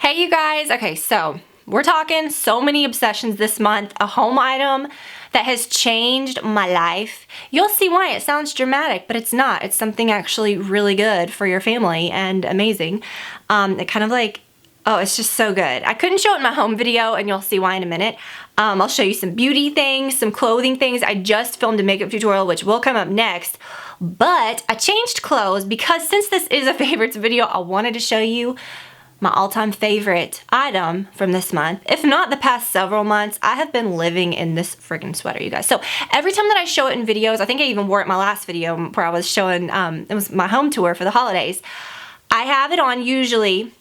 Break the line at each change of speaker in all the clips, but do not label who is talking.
Hey you guys, okay, so we're talking so many obsessions this month. A home item that has changed my life. You'll see why. It sounds dramatic, but it's not. It's something actually really good for your family and amazing. It kind of like, oh, it's just so good. I couldn't show it in my home video, and you'll see why in a minute. I'll show you some beauty things, some clothing things. I just filmed a makeup tutorial, which will come up next. But I changed clothes because since this is a favorites video, I wanted to show you my all-time favorite item from this month. If not the past several months, I have been living in this friggin' sweater, you guys. So every time that I show it in videos, I think I even wore it in my last video where I was showing, it was my home tour for the holidays. I have it on usually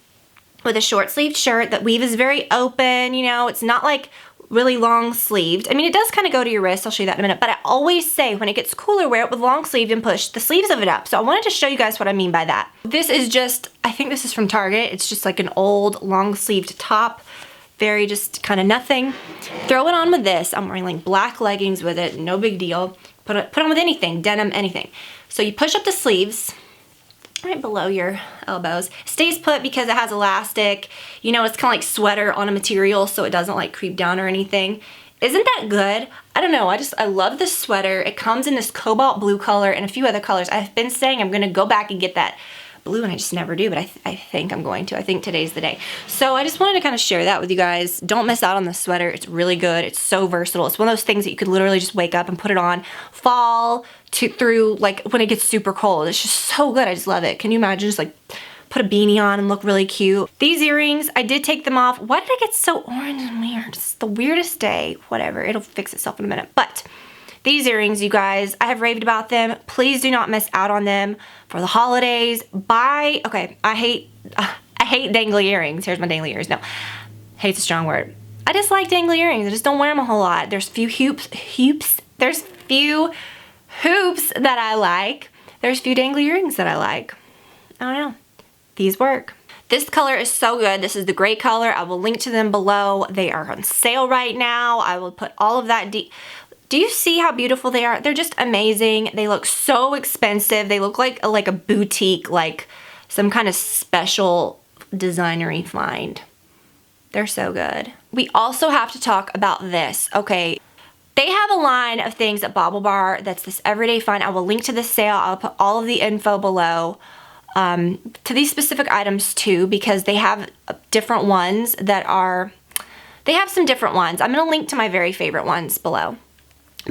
with a short sleeved shirt. That weave is very open, you know, it's not like really long sleeved. I mean, it does kind of go to your wrist. I'll show you that in a minute. But I always say when it gets cooler, wear it with long sleeved and push the sleeves of it up. So I wanted to show you guys what I mean by that. This is just, I think this is from Target. It's just like an old long sleeved top. Very just kind of nothing. Throw it on with this. I'm wearing like black leggings with it. No big deal. Put on with anything, denim, anything. So you push up the sleeves right below your elbows. Stays put because it has elastic. You know, it's kind of like sweater on a material, so it doesn't like creep down or anything. Isn't that good? I don't know, I love this sweater. It comes in this cobalt blue color and a few other colors. I've been saying I'm gonna go back and get that blue, and I just never do, but I think I'm going to. I think today's the day. So I just wanted to kind of share that with you guys. Don't miss out on this sweater. It's really good. It's so versatile. It's one of those things that you could literally just wake up and put it on fall through like when it gets super cold. It's just so good. I just love it. Can you imagine just like put a beanie on and look really cute? These earrings, I did take them off. Why did I get so orange and weird? It's the weirdest day. Whatever. It'll fix itself in a minute. But these earrings, you guys, I have raved about them. Please do not miss out on them for the holidays. Okay, I hate dangly earrings. Here's my dangly earrings. No, hate's a strong word. I just like dangly earrings. I just don't wear them a whole lot. There's few there's few hoops that I like. There's few dangly earrings that I like. I don't know. These work. This color is so good. This is the gray color. I will link to them below. They are on sale right now. I will put all of that. Do you see how beautiful they are? They're just amazing. They look so expensive. They look like a boutique, like some kind of special designery find. They're so good. We also have to talk about this. Okay, they have a line of things at Bobble Bar that's this everyday find. I will link to the sale. I'll put all of the info below to these specific items too, because they have different ones that are, they have some different ones. I'm gonna link to my very favorite ones below.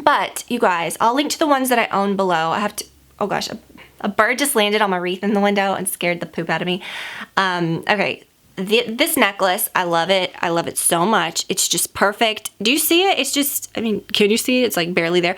But you guys, I'll link to the ones that I own below. I have to, oh gosh, a bird just landed on my wreath in the window and scared the poop out of me. Okay, this necklace, I love it. I love it so much. It's just perfect. Do you see it? It's just, I mean, can you see it? It's like barely there.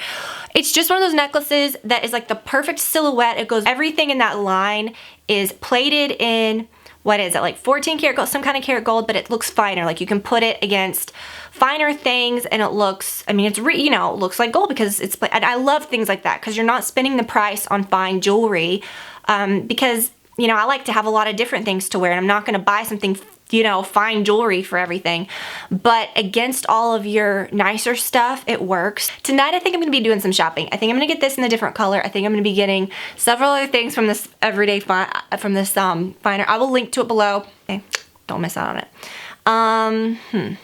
It's just one of those necklaces that is like the perfect silhouette. It goes, everything in that line is plated in, what is it, like 14 karat gold, some kind of karat gold, but it looks finer. Like you can put it against finer things and it looks, I mean, it's, you know, it looks like gold because it's, and I love things like that because you're not spending the price on fine jewelry because, you know, I like to have a lot of different things to wear and I'm not going to buy something, you know, fine jewelry for everything. But against all of your nicer stuff, it works. Tonight, I think I'm going to be doing some shopping. I think I'm going to get this in a different color. I think I'm going to be getting several other things from this everyday finer. I will link to it below. Okay, don't miss out on it.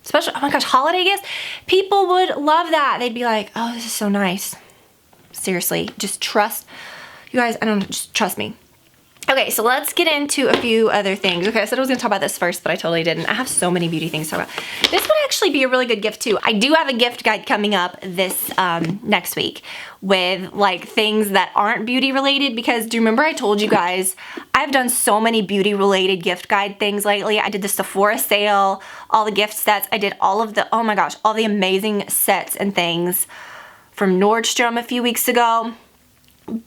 Especially, oh my gosh, holiday gifts. People would love that. They'd be like, oh, this is so nice. Seriously, just trust. You guys, I don't know, just trust me. Okay, so let's get into a few other things. Okay, I said I was gonna talk about this first, but I totally didn't. I have so many beauty things to talk about. This would actually be a really good gift too. I do have a gift guide coming up this next week with like things that aren't beauty related, because do you remember I told you guys I've done so many beauty related gift guide things lately. I did the Sephora sale, all the gift sets. I did all of the, oh my gosh, all the amazing sets and things from Nordstrom a few weeks ago.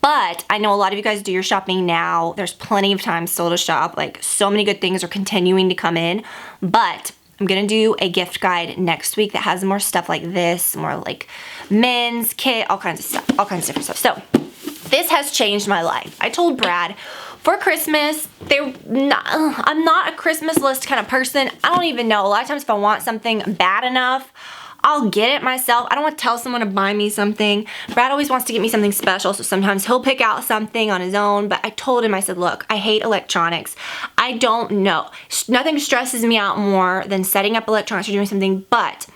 But I know a lot of you guys do your shopping now. There's plenty of time still to shop. Like so many good things are continuing to come in. But I'm gonna do a gift guide next week that has more stuff like this, more like men's kit, all kinds of stuff, all kinds of different stuff. So this has changed my life. I told Brad for Christmas, I'm not a Christmas list kind of person. I don't even know. A lot of times if I want something bad enough, I'll get it myself. I don't want to tell someone to buy me something. Brad always wants to get me something special, so sometimes he'll pick out something on his own, but I told him, I said, look, I hate electronics. I don't know. Nothing stresses me out more than setting up electronics or doing something, but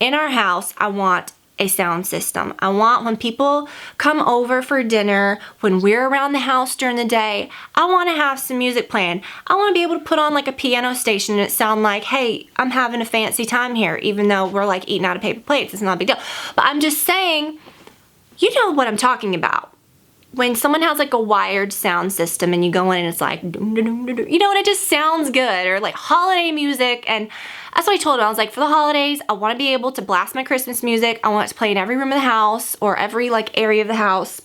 in our house, I want a sound system. I want when people come over for dinner, when we're around the house during the day, I want to have some music playing. I want to be able to put on like a piano station and it sound like, hey, I'm having a fancy time here, even though we're like eating out of paper plates. It's not a big deal. But I'm just saying, you know what I'm talking about. When someone has like a wired sound system and you go in and it's like, you know, and it just sounds good, or like holiday music. And that's what I told him. I was like, for the holidays, I want to be able to blast my Christmas music. I want it to play in every room of the house or every like area of the house.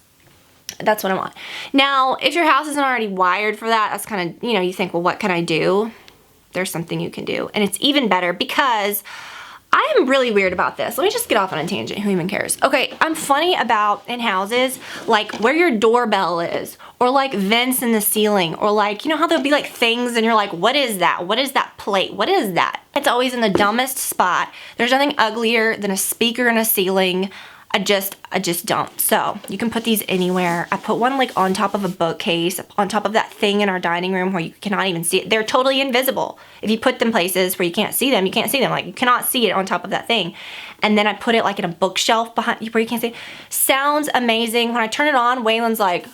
That's what I want. Now, if your house isn't already wired for that, that's kind of, you know, you think, well, what can I do? There's something you can do. And it's even better because I am really weird about this. Let me just get off on a tangent. Who even cares? Okay, I'm funny about in houses, like where your doorbell is, or like vents in the ceiling, or like, you know how there'll be like things and you're like, what is that? What is that plate? What is that? It's always in the dumbest spot. There's nothing uglier than a speaker in a ceiling. I just don't. So you can put these anywhere. I put one like on top of a bookcase, on top of that thing in our dining room where you cannot even see it. They're totally invisible. If you put them places where you can't see them, you can't see them. Like you cannot see it on top of that thing. And then I put it like in a bookshelf behind where you can't see it. Sounds amazing. When I turn it on, Waylon's like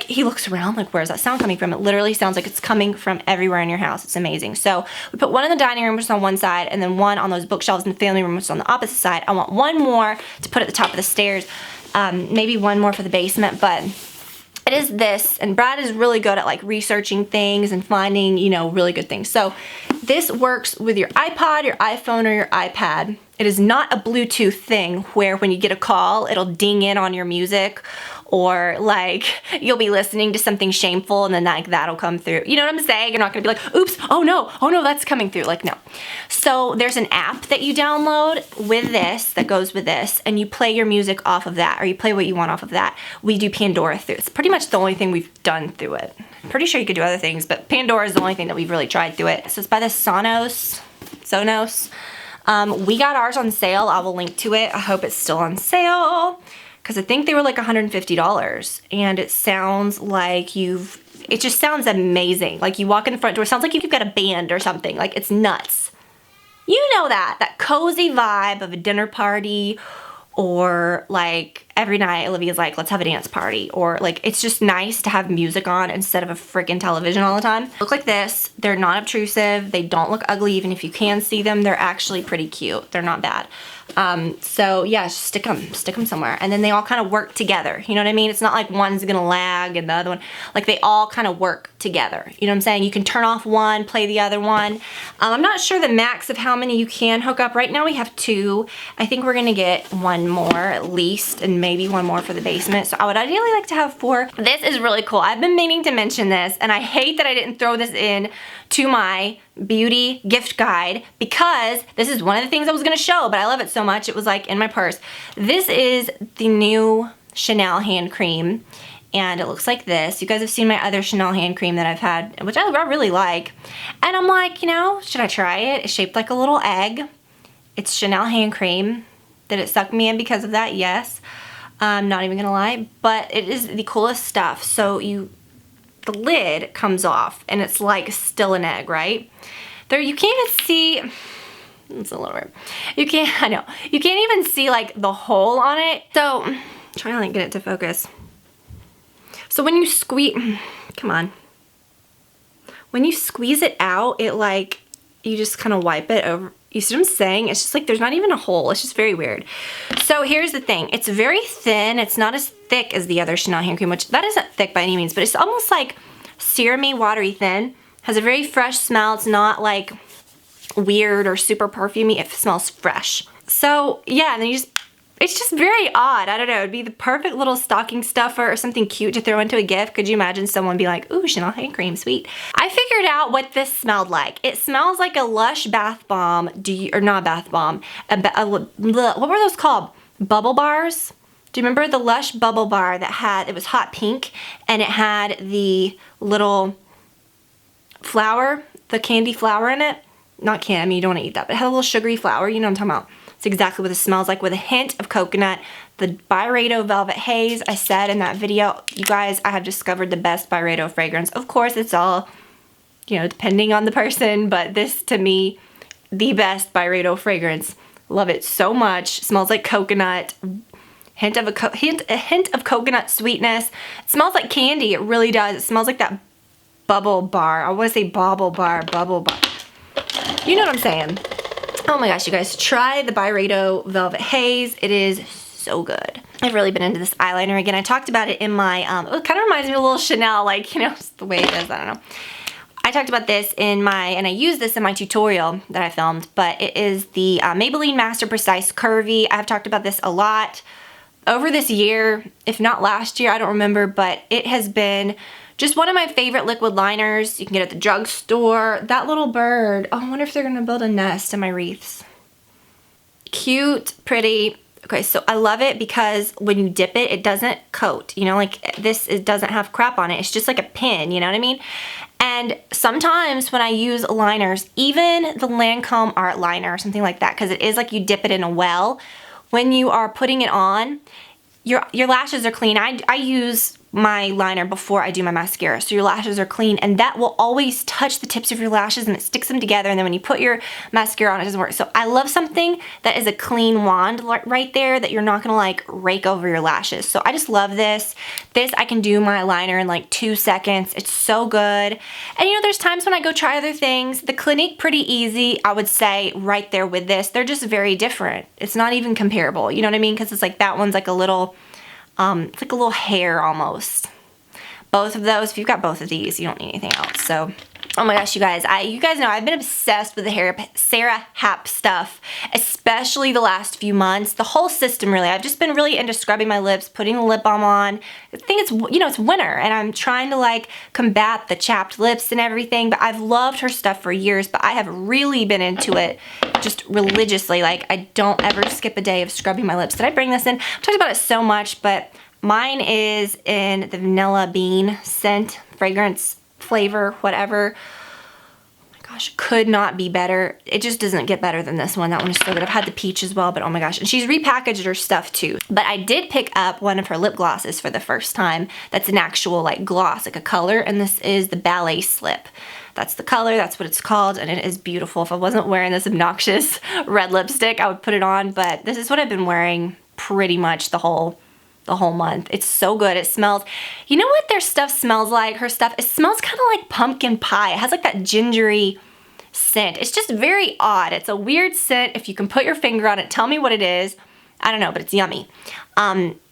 he looks around like, where's that sound coming from? It literally sounds like it's coming from everywhere in your house. It's amazing. So we put one in the dining room, which is on one side, and then one on those bookshelves in the family room, which is on the opposite side. I want one more to put at the top of the stairs. Maybe one more for the basement, but it is this, and Brad is really good at like researching things and finding, you know, really good things. So this works with your iPod, your iPhone, or your iPad. It is not a Bluetooth thing where when you get a call, it'll ding in on your music, or like you'll be listening to something shameful and then like that'll come through. You know what I'm saying? You're not gonna be like, oops, oh no, that's coming through. Like, no. So there's an app that you download with this, that goes with this, and you play your music off of that, or you play what you want off of that. We do Pandora through. It's pretty much the only thing we've done through it. Pretty sure you could do other things, but Pandora is the only thing that we've really tried through it. So it's by the Sonos. We got ours on sale. I will link to it. I hope it's still on sale, because I think they were like $150, and it sounds like it just sounds amazing. Like you walk in the front door, it sounds like you've got a band or something. Like it's nuts. You know that cozy vibe of a dinner party, or like every night Olivia's like, let's have a dance party, or like it's just nice to have music on instead of a freaking television all the time. Look like this. They're not obtrusive. They don't look ugly. Even if you can see them, they're actually pretty cute. They're not bad. So yeah, just stick them somewhere, and then they all kind of work together. You know what I mean? It's not like one's gonna lag and the other one, like they all kind of work together. You know what I'm saying? You can turn off one, play the other one. I'm not sure the max of how many you can hook up. Right now we have 2. I think we're gonna get one more at least, and maybe one more for the basement. So I would ideally like to have 4. This is really cool. I've been meaning to mention this, and I hate that I didn't throw this in to my beauty gift guide, because this is one of the things I was gonna show, but I love it so much it was like in my purse. This is the new Chanel hand cream, and it looks like this. You guys have seen my other Chanel hand cream that I've had, which I really like, and I'm like, you know, should I try it? It's shaped like a little egg. It's Chanel hand cream. Did it suck me in because of that? Yes. I'm not even gonna lie, but it is the coolest stuff. So the lid comes off and it's like still an egg, right? There, you can't even see, it's a little weird. I know. You can't even see like the hole on it. So, I'm trying to like get it to focus. So when you squeeze, come on. When you squeeze it out, it like, you just kind of wipe it over. You see what I'm saying? It's just like there's not even a hole. It's just very weird. So here's the thing. It's very thin. It's not as thick as the other Chanel hand cream, which that isn't thick by any means, but it's almost like serumy, watery thin. Has a very fresh smell. It's not like weird or super perfumey. It smells fresh. So yeah, and then it's just very odd. I don't know. It'd be the perfect little stocking stuffer or something cute to throw into a gift. Could you imagine someone be like, ooh, Chanel hand cream, sweet. I figured out what this smelled like. It smells like a Lush bath bomb, or not bath bomb, what were those called? Bubble bars? Do you remember the Lush bubble bar that it was hot pink, and it had the little flour, the candy flour in it? Not candy, I mean you don't want to eat that, but it had a little sugary flour, you know what I'm talking about. It's exactly what it smells like, with a hint of coconut. The Byredo Velvet Haze, I said in that video, you guys, I have discovered the best Byredo fragrance. Of course, it's all, you know, depending on the person, but this, to me, the best Byredo fragrance. Love it so much. Smells like coconut. A hint of coconut sweetness. It smells like candy. It really does. It smells like that bubble bar. I want to say bubble bar. You know what I'm saying. Oh my gosh, you guys, try the Byredo Velvet Haze. It is so good. I've really been into this eyeliner again. I talked about it in my, it kind of reminds me of a little Chanel, like, you know, just the way it is, I don't know. I talked about this in my, and I used this in my tutorial that I filmed, but it is the Maybelline Master Precise Curvy. I've talked about this a lot over this year, if not last year, I don't remember, but it has been just one of my favorite liquid liners. You can get it at the drugstore. That little bird, oh, I wonder if they're gonna build a nest in my wreaths. Cute, pretty. Okay, so I love it because when you dip it, it doesn't coat, you know, like this, it doesn't have crap on it. It's just like a pin, you know what I mean? And sometimes when I use liners, even the Lancome Art Liner or something like that, because it is like you dip it in a well, when you are putting it on, your lashes are clean. I use my liner before I do my mascara, so your lashes are clean, and that will always touch the tips of your lashes and it sticks them together, and then when you put your mascara on, it doesn't work. So I love something that is a clean wand right there, that you're not gonna like rake over your lashes. So I just love this. This, I can do my liner in like 2 seconds. It's so good. And you know, there's times when I go try other things. The Clinique Pretty Easy, I would say right there with this. They're just very different. It's not even comparable, you know what I mean? Because it's like that one's like a little, it's like a little hair almost. Both of those, if you've got both of these, you don't need anything else. So, oh my gosh, you guys, you guys know I've been obsessed with the Sarah Happ stuff, especially the last few months. The whole system, really. I've just been really into scrubbing my lips, putting the lip balm on. I think it's, you know, it's winter, and I'm trying to like combat the chapped lips and everything, but I've loved her stuff for years, but I have really been into it just religiously. Like, I don't ever skip a day of scrubbing my lips. Did I bring this in? I've talked about it so much, but mine is in the vanilla bean scent, fragrance, flavor, whatever. Oh my gosh, could not be better. It just doesn't get better than this one. That one is so good. I've had the peach as well, but oh my gosh. And she's repackaged her stuff too. But I did pick up one of her lip glosses for the first time. That's an actual like gloss, like a color, and this is the Ballet Slip. That's the color, that's what it's called, and it is beautiful. If I wasn't wearing this obnoxious red lipstick, I would put it on, but this is what I've been wearing pretty much the whole month. It's so good. It smells, you know what their stuff smells like? Her stuff, it smells kind of like pumpkin pie. It has like that gingery scent. It's just very odd. It's a weird scent. If you can put your finger on it, tell me what it is. I don't know, but it's yummy.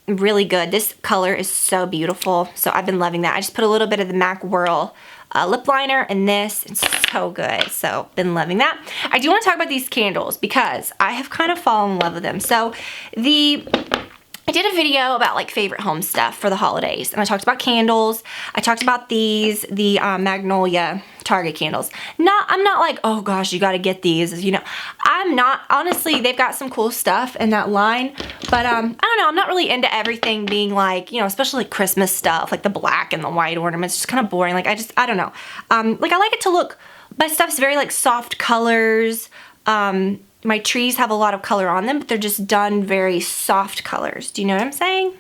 Really good. This color is so beautiful, so I've been loving that. I just put a little bit of the MAC Whirl lip liner in this. It's so good, so been loving that. I do want to talk about these candles because I have kind of fallen in love with them. So I did a video about like favorite home stuff for the holidays, and I talked about candles. I talked about these, the Magnolia Target candles. I'm not like, oh gosh, you got to get these, you know. I'm not, honestly, they've got some cool stuff in that line, but I don't know, I'm not really into everything being like, you know, especially like Christmas stuff, like the black and the white ornaments, just kind of boring. Like I don't know. Like I like it to look, my stuff's very like soft colors. My trees have a lot of color on them, but they're just done very soft colors. Do you know what I'm saying?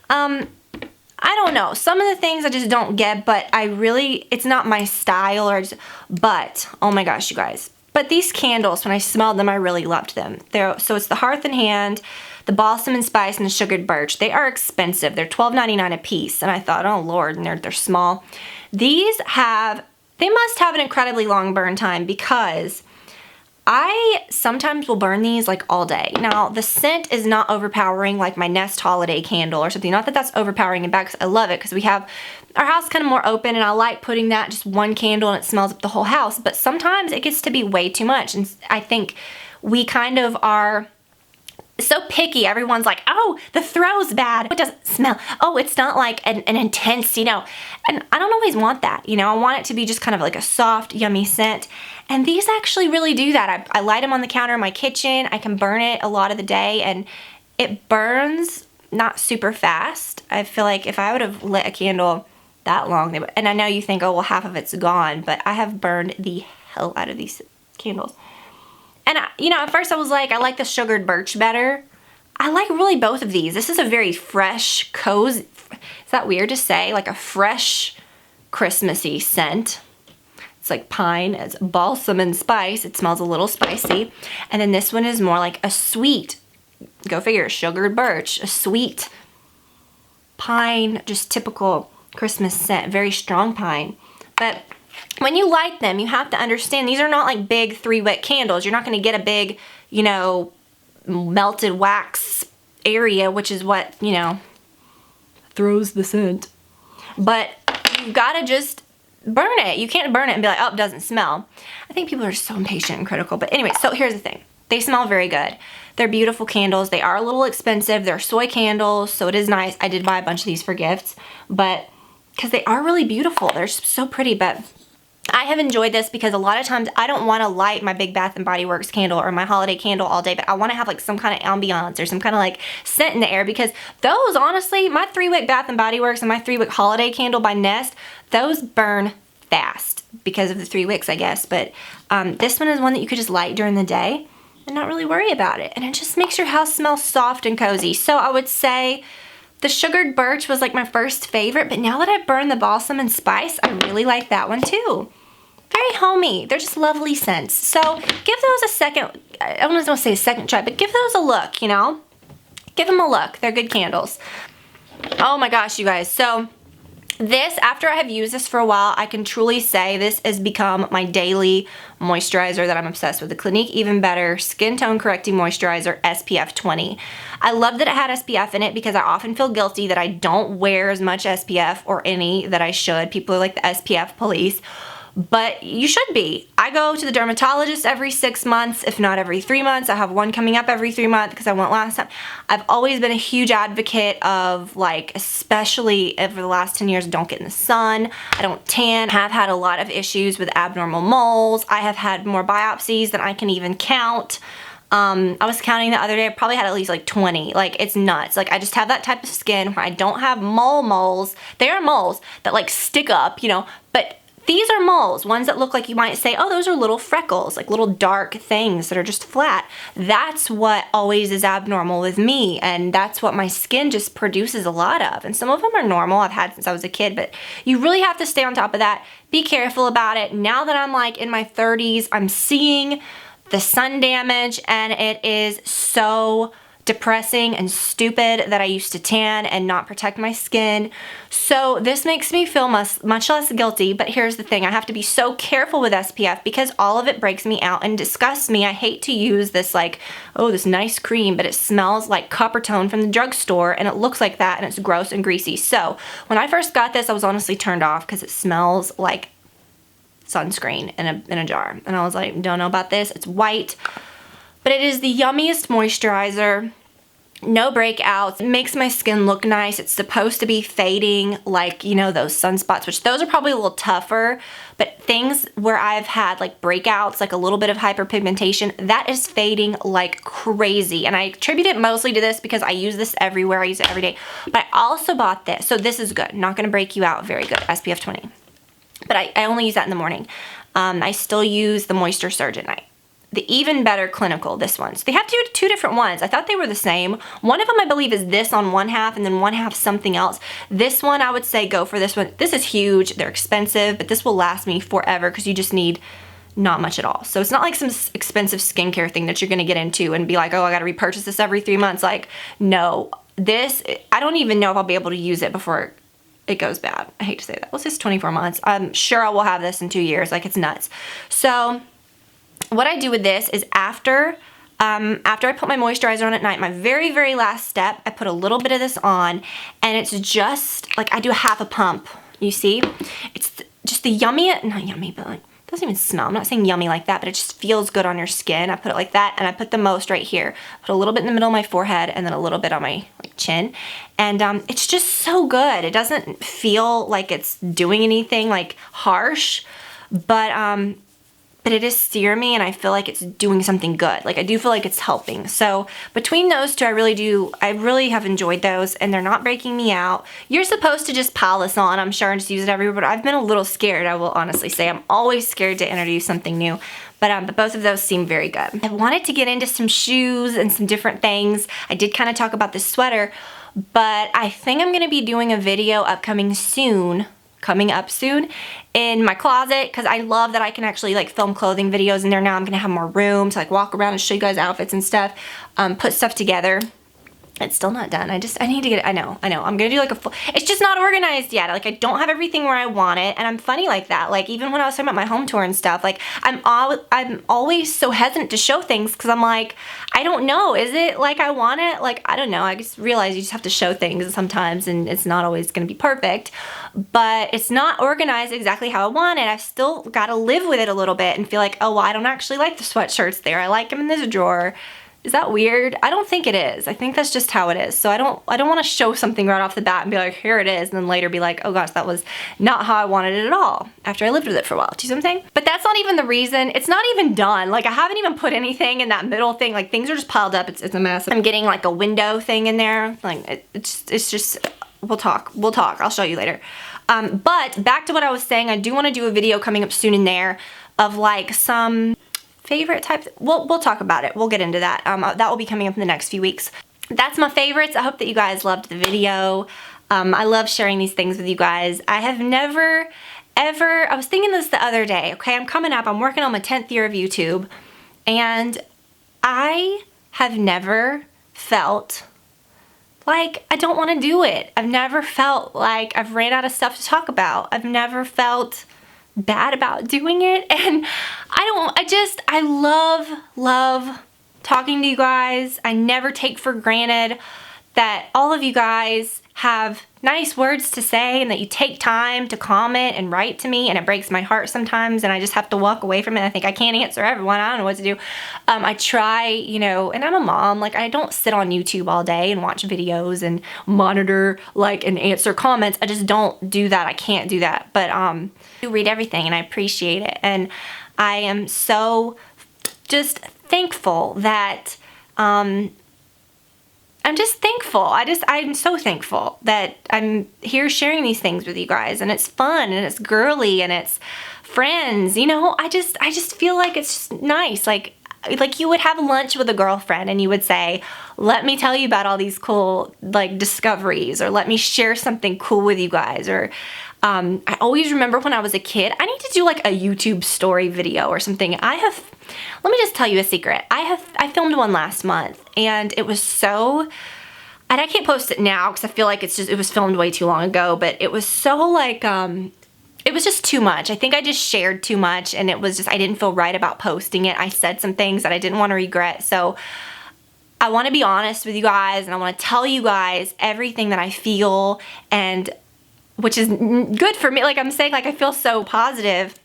I don't know. Some of the things I just don't get, but it's not my style, but, oh my gosh, you guys. But these candles, when I smelled them, I really loved them. So it's the Hearth and Hand, the Balsam and Spice, and the Sugared Birch. They are expensive. They're $12.99 a piece, and I thought, oh Lord, and they're small. They must have an incredibly long burn time because I sometimes will burn these like all day. Now, the scent is not overpowering like my Nest Holiday candle or something. Not that that's overpowering and bad, because I love it, because we have our house kind of more open, and I like putting that just one candle and it smells up the whole house. But sometimes it gets to be way too much, and I think we kind of are so picky. Everyone's like, oh, the throw's bad. It doesn't smell. Oh, it's not like an intense, you know. And I don't always want that, you know. I want it to be just kind of like a soft, yummy scent. And these actually really do that. I light them on the counter in my kitchen. I can burn it a lot of the day, and it burns not super fast. I feel like if I would have lit a candle that long, and I know you think, oh, well, half of it's gone, but I have burned the hell out of these candles. And you know, at first I was like, I like the sugared birch better. I like really both of these. This is a very fresh, cozy, is that weird to say? Like a fresh, Christmassy scent. It's like pine, it's balsam and spice. It smells a little spicy. And then this one is more like a sweet, go figure, sugared birch, a sweet pine, just typical Christmas scent, very strong pine. But when you light them, you have to understand these are not like big 3-wick candles. You're not gonna get a big, you know, melted wax area, which is what, you know, throws the scent. But you've gotta just burn it. You can't burn it and be like, oh, it doesn't smell. I think people are so impatient and critical. But anyway, so here's the thing. They smell very good. They're beautiful candles. They are a little expensive. They're soy candles, so it is nice. I did buy a bunch of these for gifts, but because they are really beautiful. They're so pretty, but I have enjoyed this because a lot of times I don't want to light my Big Bath & Body Works candle or my holiday candle all day, but I want to have like some kind of ambiance or some kind of like scent in the air, because those, honestly, my 3-wick Bath & Body Works and my 3-wick holiday candle by Nest, those burn fast because of the 3 wicks, I guess. But this one is one that you could just light during the day and not really worry about it. And it just makes your house smell soft and cozy. So I would say the sugared birch was like my first favorite, but now that I've burned the balsam and spice, I really like that one too. Very homey. They're just lovely scents. So give those a second, I don't want to say a second try, but give those a look, you know? Give them a look. They're good candles. Oh my gosh, you guys. So this, after I have used this for a while, I can truly say this has become my daily moisturizer that I'm obsessed with. The Clinique Even Better Skin Tone Correcting Moisturizer SPF 20. I love that it had SPF in it because I often feel guilty that I don't wear as much SPF or any that I should. People are like the SPF police. But you should be. I go to the dermatologist every 6 months, if not every 3 months. I have one coming up every 3 months because I went last time. I've always been a huge advocate of, like, especially over the last 10 years, don't get in the sun. I don't tan. I have had a lot of issues with abnormal moles. I have had more biopsies than I can even count. I was counting the other day, I probably had at least like 20. Like, it's nuts. Like, I just have that type of skin where I don't have moles. They are moles that like stick up, you know, but these are moles, ones that look like you might say, oh, those are little freckles, like little dark things that are just flat. That's what always is abnormal with me, and that's what my skin just produces a lot of. And some of them are normal, I've had since I was a kid, but you really have to stay on top of that. Be careful about it. Now that I'm like in my 30s, I'm seeing the sun damage, and it is so depressing and stupid that I used to tan and not protect my skin. So this makes me feel much less guilty, but here's the thing. I have to be so careful with SPF because all of it breaks me out and disgusts me. I hate to use this like, oh, this nice cream, but it smells like Copper Tone from the drugstore and it looks like that and it's gross and greasy. So when I first got this, I was honestly turned off because it smells like sunscreen in a jar. And I was like, don't know about this. It's white. But it is the yummiest moisturizer, no breakouts. It makes my skin look nice. It's supposed to be fading, like, you know, those sunspots, which those are probably a little tougher, but things where I've had like breakouts, like a little bit of hyperpigmentation, that is fading like crazy. And I attribute it mostly to this because I use this everywhere. I use it every day. But I also bought this. So this is good. Not gonna break you out. Very good. SPF 20. But I only use that in the morning. I still use the Moisture Surge at night. The Even Better Clinical, this one. So they have two different ones. I thought they were the same. One of them, I believe, is this on one half and then one half something else. This one, I would say go for this one. This is huge. They're expensive, but this will last me forever because you just need not much at all. So it's not like some expensive skincare thing that you're going to get into and be like, oh, I got to repurchase this every 3 months. Like, no. This, I don't even know if I'll be able to use it before it goes bad. I hate to say that. Well, it's just 24 months. I'm sure I will have this in 2 years. Like, it's nuts. So what I do with this is after I put my moisturizer on at night, my very, very last step, I put a little bit of this on, and it's just, like, I do half a pump, you see? It's just the yummy, not yummy, but like, it doesn't even smell. I'm not saying yummy like that, but it just feels good on your skin. I put it like that, and I put the most right here. Put a little bit in the middle of my forehead, and then a little bit on my like, chin. And it's just so good. It doesn't feel like it's doing anything, like, harsh, but but it is steer me and I feel like it's doing something good. Like I do feel like it's helping. So between those two, I really have enjoyed those, and they're not breaking me out. You're supposed to just pile this on, I'm sure, and just use it everywhere, but I've been a little scared, I will honestly say. I'm always scared to introduce something new. But both of those seem very good. I wanted to get into some shoes and some different things. I did kind of talk about this sweater, but I think I'm gonna be doing a video coming up soon in my closet, because I love that I can actually like film clothing videos in there now. I'm gonna have more room to like walk around and show you guys outfits and stuff, put stuff together. It's still not done. I need to get it. I know. I'm gonna do like a full, it's just not organized yet. Like I don't have everything where I want it, and I'm funny like that. Like even when I was talking about my home tour and stuff, like I'm always so hesitant to show things because I'm like, I don't know. Is it like I want it? Like, I don't know. I just realize you just have to show things sometimes, and it's not always gonna be perfect, but it's not organized exactly how I want it. I've still gotta live with it a little bit and feel like, oh, well, I don't actually like the sweatshirts there. I like them in this drawer. Is that weird? I don't think it is. I think that's just how it is. So I don't want to show something right off the bat and be like, here it is, and then later be like, oh gosh, that was not how I wanted it at all after I lived with it for a while. Do you see what I'm saying? But that's not even the reason. It's not even done. Like I haven't even put anything in that middle thing. Like things are just piled up. It's a mess. I'm getting like a window thing in there. Like it's just, we'll talk. I'll show you later. But back to what I was saying, I do want to do a video coming up soon in there of like some favorite types. We'll talk about it. We'll get into that. That will be coming up in the next few weeks. That's my favorites. I hope that you guys loved the video. I love sharing these things with you guys. I have never, ever, I was thinking this the other day, okay? I'm coming up, I'm working on my 10th year of YouTube, and I have never felt like I don't want to do it. I've never felt like I've ran out of stuff to talk about. I've never felt bad about doing it, and I love talking to you guys. I never take for granted that all of you guys have nice words to say and that you take time to comment and write to me, and it breaks my heart sometimes, and I just have to walk away from it. I think I can't answer everyone. I don't know what to do. I try, you know, and I'm a mom. Like I don't sit on YouTube all day and watch videos and monitor like and answer comments. I just don't do that. I can't do that. But I do read everything, and I appreciate it, and I am so just thankful that I'm just thankful. I'm so thankful that I'm here sharing these things with you guys, and it's fun, and it's girly, and it's friends, you know. I just feel like it's just nice. Like you would have lunch with a girlfriend and you would say, let me tell you about all these cool like discoveries, or let me share something cool with you guys. Or I always remember when I was a kid, I need to do like a YouTube story video or something. Let me just tell you a secret. I filmed one last month, and it was so, and I can't post it now because I feel like it was filmed way too long ago, but it was so like, it was just too much. I think I just shared too much, and it was just, I didn't feel right about posting it. I said some things that I didn't want to regret. So I want to be honest with you guys, and I want to tell you guys everything that I feel, and which is good for me. Like I'm saying, like I feel so positive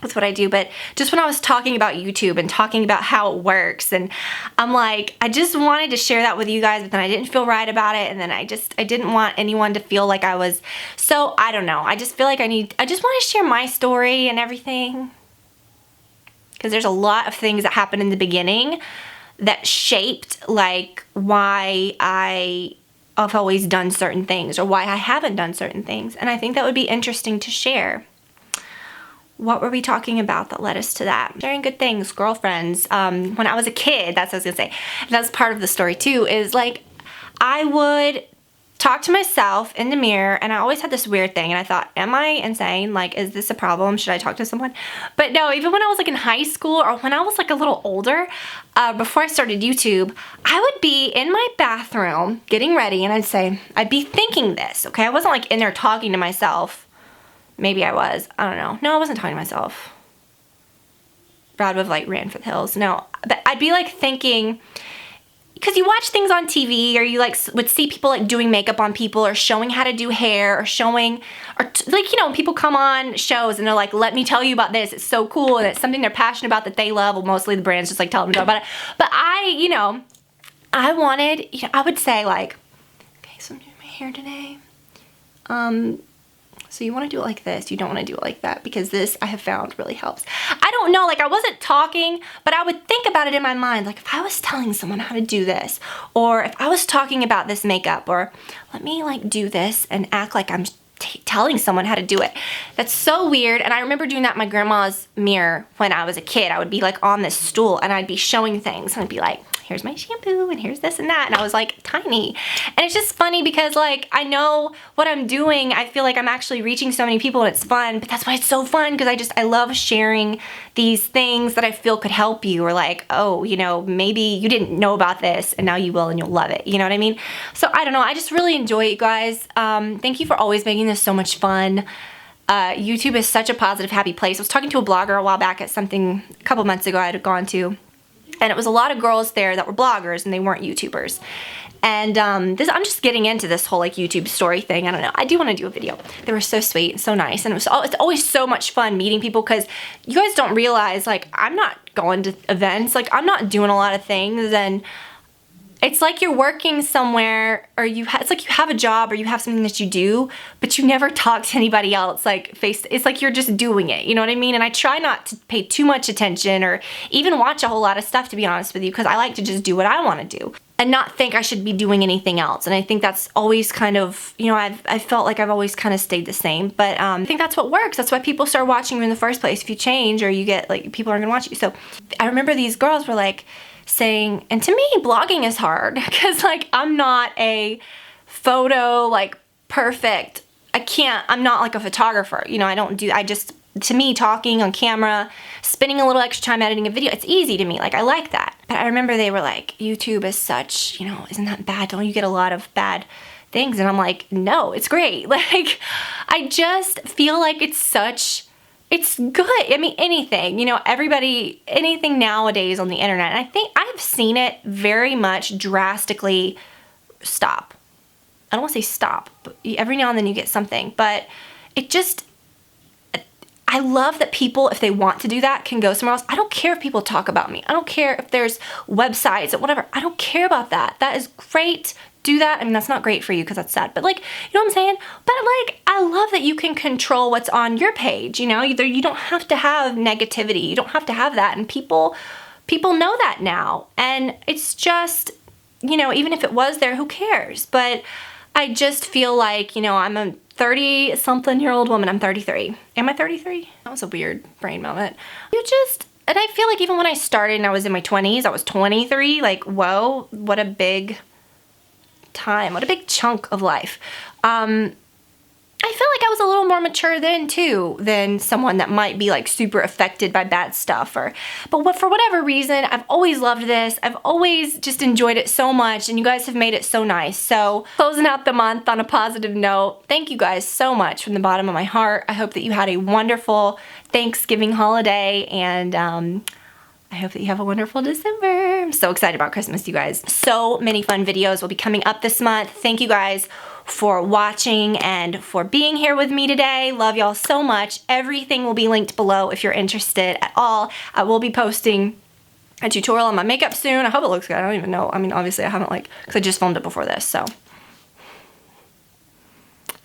with what I do, but just when I was talking about YouTube and talking about how it works, and I'm like, I just wanted to share that with you guys, but then I didn't feel right about it, and then I didn't want anyone to feel like I was, so I don't know. I just feel like I just want to share my story and everything, because there's a lot of things that happened in the beginning that shaped like why I've always done certain things, or why I haven't done certain things, and I think that would be interesting to share. What were we talking about that led us to that? Sharing good things, girlfriends. When I was a kid, that's what I was gonna say. And that's part of the story too, is like, I would talk to myself in the mirror, and I always had this weird thing, and I thought, am I insane? Like, is this a problem? Should I talk to someone? But no, even when I was like in high school, or when I was like a little older, before I started YouTube, I would be in my bathroom getting ready, and I'd be thinking this, okay? I wasn't like in there talking to myself. Maybe I was. I don't know. No, I wasn't talking to myself. Brad would have like ran for the hills. No, but I'd be like thinking, because you watch things on TV, or you like would see people like doing makeup on people, or showing how to do hair, or showing, or like, you know, people come on shows and they're like, let me tell you about this. It's so cool, and it's something they're passionate about that they love. Well, mostly the brands just like tell them to talk about it. But I wanted, I would say like, okay, so I'm doing my hair today. So you want to do it like this. You don't want to do it like that, because this I have found really helps. I don't know, like I wasn't talking, but I would think about it in my mind. Like if I was telling someone how to do this, or if I was talking about this makeup, or let me like do this and act like I'm telling someone how to do it. That's so weird. And I remember doing that in my grandma's mirror when I was a kid. I would be like on this stool and I'd be showing things and I'd be like, here's my shampoo and here's this and that. And I was like tiny. And it's just funny because like I know what I'm doing. I feel like I'm actually reaching so many people and it's fun, but that's why it's so fun, because I love sharing these things that I feel could help you, or like, oh, you know, maybe you didn't know about this and now you will and you'll love it. You know what I mean? So I don't know. I just really enjoy it, guys. Thank you for always making this so much fun. YouTube is such a positive, happy place. I was talking to a blogger a while back at something a couple months ago I had gone to, and it was a lot of girls there that were bloggers and they weren't YouTubers. And I'm just getting into this whole like YouTube story thing. I don't know. I do want to do a video. They were so sweet and so nice. And it's always so much fun meeting people, because you guys don't realize, like, I'm not going to events. Like, I'm not doing a lot of things. And it's like you're working somewhere, or it's like you have a job or you have something that you do, but you never talk to anybody else like it's like you're just doing it, you know what I mean? And I try not to pay too much attention or even watch a whole lot of stuff, to be honest with you, because I like to just do what I want to do and not think I should be doing anything else. And I think that's always kind of, you know, I felt like I've always kind of stayed the same, but I think that's what works. That's why people start watching you in the first place. If you change, or you get like, people aren't gonna watch you. So I remember these girls were like saying, and to me blogging is hard because like I'm not a photo like perfect, I'm not like a photographer, you know, to me talking on camera, spending a little extra time editing a video, it's easy to me, like I like that. But I remember they were like, YouTube is such, you know, isn't that bad? Don't you get a lot of bad things? And I'm like, no, it's great. Like I just feel like it's good. I mean, anything, you know, anything nowadays on the internet. And I think I've seen it very much drastically stop. I don't want to say stop, but every now and then you get something, but I love that people, if they want to do that, can go somewhere else. I don't care if people talk about me. I don't care if there's websites or whatever. I don't care about that. That is great. Do that. I mean, that's not great for you because that's sad, but like, you know what I'm saying? But like, I love that you can control what's on your page. You know, you don't have to have negativity. You don't have to have that. And people know that now. And it's just, you know, even if it was there, who cares? But I just feel like, you know, I'm a 30-something-year-old woman. I'm 33. Am I 33? That was a weird brain moment. And I feel like even when I started and I was in my 20s, I was 23. Like, whoa, what a big time. What a big chunk of life. I feel like I was a little more mature then too than someone that might be like super affected by bad stuff, but for whatever reason, I've always loved this. I've always just enjoyed it so much, and you guys have made it so nice. So closing out the month on a positive note, thank you guys so much from the bottom of my heart. I hope that you had a wonderful Thanksgiving holiday, and I hope that you have a wonderful December. I'm so excited about Christmas, you guys. So many fun videos will be coming up this month. Thank you guys for watching and for being here with me today. Love y'all so much. Everything will be linked below if you're interested at all. I will be posting a tutorial on my makeup soon. I hope it looks good. I don't even know. I mean, obviously I haven't because I just filmed it before this, so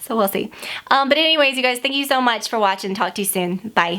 we'll see. But anyways, you guys, thank you so much for watching. Talk to you soon. Bye.